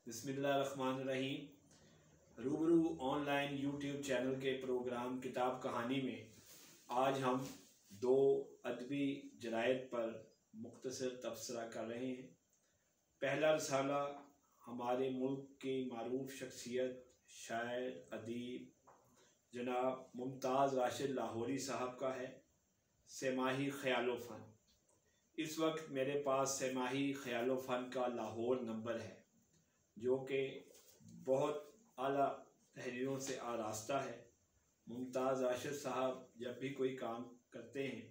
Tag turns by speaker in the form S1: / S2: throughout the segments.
S1: बिस्मिल्लाहिर्रहमानिर्रहीम। रूबरू online YouTube channel के प्रोग्राम किताब कहानी में आज हम दो अदबी जरायद पर मुख्तसर तबसरा कर रहे हैं। पहला रसाला हमारे मुल्क की मारूफ शख्सियत शायर अदीब जनाब मुमताज़ राशिद लाहौरी साहब का है, सेमाही ख्यालो फ़न। इस वक्त मेरे पास सेमाही ख्यालो फ़न का लाहौर नंबर है जो कि बहुत आला तहरीरों से आरास्ता है। मुमताज़ राशिद साहब जब भी कोई काम करते हैं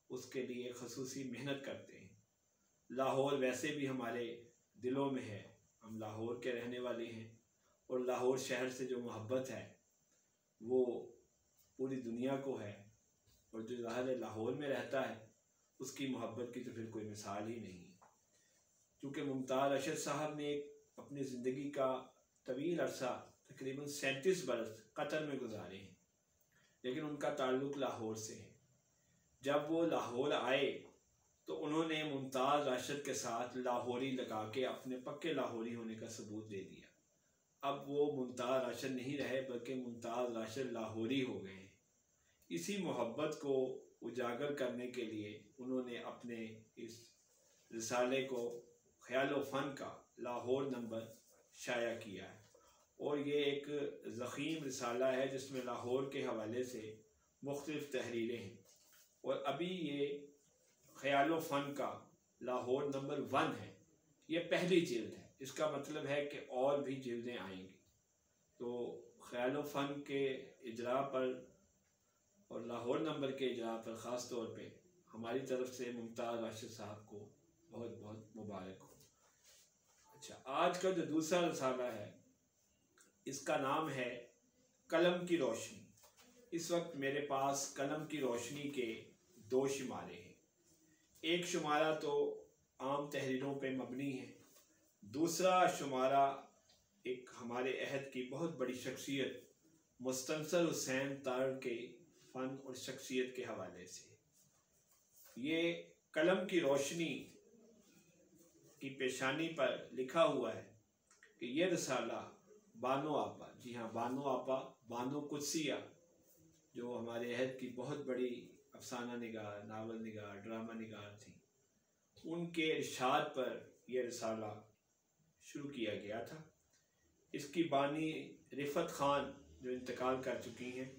S1: उसके लिए खसूसी मेहनत करते हैं। लाहौर वैसे भी हमारे दिलों में है, हम लाहौर के रहने वाले हैं और लाहौर शहर से जो मोहब्बत है वो पूरी दुनिया को है, और जो ज़ाहिर लाहौर में रहता है उसकी मोहब्बत की तो फिर कोई मिसाल ही नहीं। क्योंकि मुमताज़ राशिद साहब ने अपनी ज़िंदगी का तवील अरसा तकरीबन 37 बरस कतर में गुजारे हैं, लेकिन उनका ताल्लुक़ लाहौर से है। जब वो लाहौर आए तो उन्होंने मुमताज़ राशिद के साथ लाहौरी लगा के अपने पक्के लाहौरी होने का सबूत दे दिया। अब वो मुमताज़ राशिद नहीं रहे बल्कि मुमताज़ राशिद लाहौरी हो गए हैं। इसी मोहब्बत को उजागर करने के लिए उन्होंने अपने इस रिसाले को ख्यालो फ़न का लाहौर नंबर शाया किया है, और ये एक ज़ख़ीम रिसाला है जिसमें लाहौर के हवाले से मुख्तलिफ़ तहरीरें हैं। और अभी ये ख्यालो फ़न का लाहौर नंबर 1 है, ये पहली जिल्द है। इसका मतलब है कि और भी जिल्दें आएंगी। तो ख्यालो फ़न के इजरा पर और लाहौर नंबर के इजरा पर ख़ास तौर पे हमारी तरफ से मुमताज़ राशिद साहब को बहुत बहुत मुबारक हो। अच्छा, आज का जो दूसरा रसाला है इसका नाम है कलम की रोशनी। इस वक्त मेरे पास कलम की रोशनी के 2 शुमारे हैं। एक शुमारा तो आम तहरीरों पे मबनी है, दूसरा शुमारा एक हमारे अहद की बहुत बड़ी शख्सियत मुस्तनसर हुसैन तार के फ़न और शख्सियत के हवाले से। ये कलम की रोशनी की पेशानी पर लिखा हुआ है कि यह रसाला बानो आपा, जी हाँ बानो आपा, बानो कुदसिया, जो हमारे अहद की बहुत बड़ी अफसाना निगार, नावल निगार, ड्रामा निगार थी, उनके इरशाद पर यह रसाला शुरू किया गया था। इसकी बानी रिफ़त ख़ान जो इंतकाल कर चुकी हैं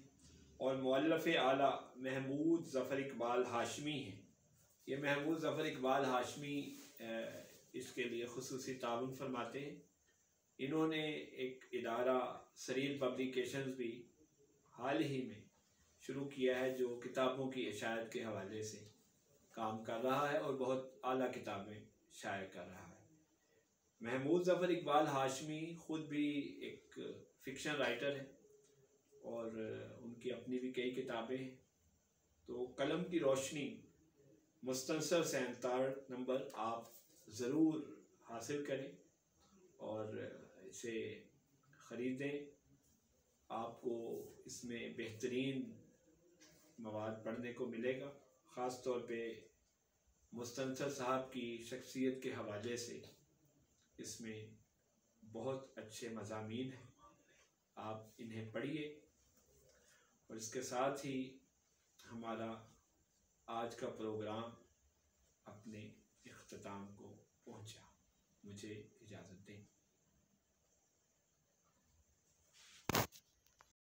S1: और मुअल्लिफ़ आला महमूद ज़फ़र इकबाल हाशमी हैं। ये महमूद ज़फ़र इकबाल हाशमी इसके लिए खुसूसी ताउन फरमाते हैं। इन्होंने एक इदारा सरीर पब्लिकेशंस भी हाल ही में शुरू किया है जो किताबों की इशाअत के हवाले से काम कर रहा है और बहुत आला किताबें शाया कर रहा है। महमूद ज़फ़र इकबाल हाशमी ख़ुद भी एक फ़िक्शन राइटर है और उनकी अपनी भी कई किताबें हैं। तो कलम की रोशनी मुस्तनसर सैंतार नंबर आप ज़रूर हासिल करें और इसे ख़रीदें। आपको इसमें बेहतरीन मवाद पढ़ने को मिलेगा। ख़ास तौर पे मुस्तनसर साहब की शख्सियत के हवाले से इसमें बहुत अच्छे मज़ामीन हैं, आप इन्हें पढ़िए। और इसके साथ ही हमारा आज का प्रोग्राम अपने इख्तिताम को पहुंचा। मुझे इजाज़त दें।